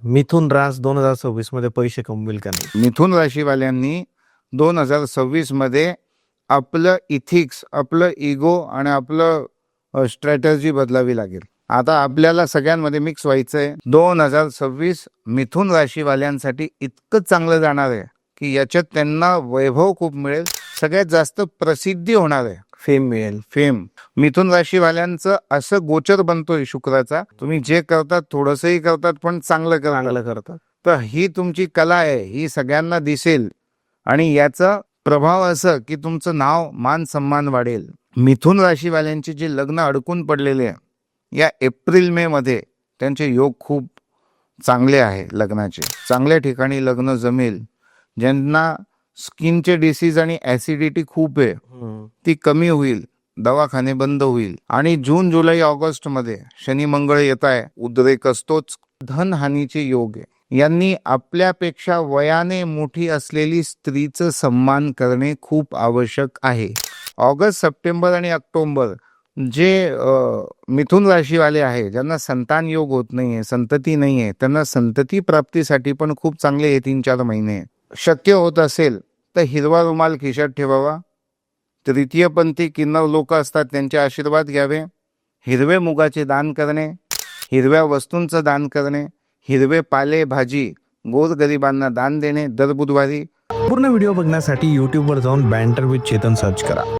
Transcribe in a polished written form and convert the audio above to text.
मिथुन रास 2026 मध्ये पैसे कमवेल का नाही? मिथुन राशीवाल्यांनी 2026 मध्ये आपलं इथिक्स, आपलं इगो आणि आपलं स्ट्रॅटर्जी बदलावी लागेल. आता आपल्याला सगळ्यांमध्ये मिक्स व्हायचंय. 2026 मिथुन राशीवाल्यांसाठी इतकं चांगलं जाणार आहे की याच्यात त्यांना वैभव खूप मिळेल, सगळ्यात जास्त प्रसिद्धी होणार आहे, फेम मिळेल. फेम. मिथुन राशीवाल्यांचं असं गोचर बनतोय शुक्राचा, तुम्ही जे करतात थोडंसंही करतात पण चांगलं करतात. तर ही तुमची कला आहे, ही सगळ्यांना दिसेल आणि याचा प्रभाव असं की तुमचं नाव मान सन्मान वाढेल. मिथुन राशीवाल्यांचे जे लग्न अडकून पडलेले आहे या एप्रिल मे मध्ये त्यांचे योग खूप चांगले आहे. लग्नाचे चांगल्या ठिकाणी लग्न जमेल. ज्यांना स्किनचे डिसीज आणि ऍसिडिटी खूप आहे ती कमी होईल, दवाखाने बंद होईल. आणि जून जुलै ऑगस्ट मध्ये शनी मंगळ येत आहे, उद्रेक असतोच. धनहानीचे योग आहे. यांनी आपल्यापेक्षा वयाने मोठी असलेली स्त्रीचं सन्मान करणे खूप आवश्यक आहे. ऑगस्ट, सप्टेंबर आणि ऑक्टोबर जे मिथुन राशीवाले आहे ज्यांना संतान योग होत नाहीये, संतती नाहीये, त्यांना संतती प्राप्तीसाठी पण खूप चांगले हे 3-4 महिने. शक्य होत असेल तर हिरवा रुमाल खिशात ठेवावा. तृतीयपंथी किन्नर लोक असतात त्यांचे आशीर्वाद घ्यावे. हिरवे मुगाचे दान करणे, हिरव्या वस्तूंचं दान करणे, हिरवे पाले भाजी गोरगरिबांना दान देणे दर बुधवारी. पूर्ण व्हिडिओ बघण्यासाठी YouTube वर जाऊन बँटर विथ चेतन सर्च करा.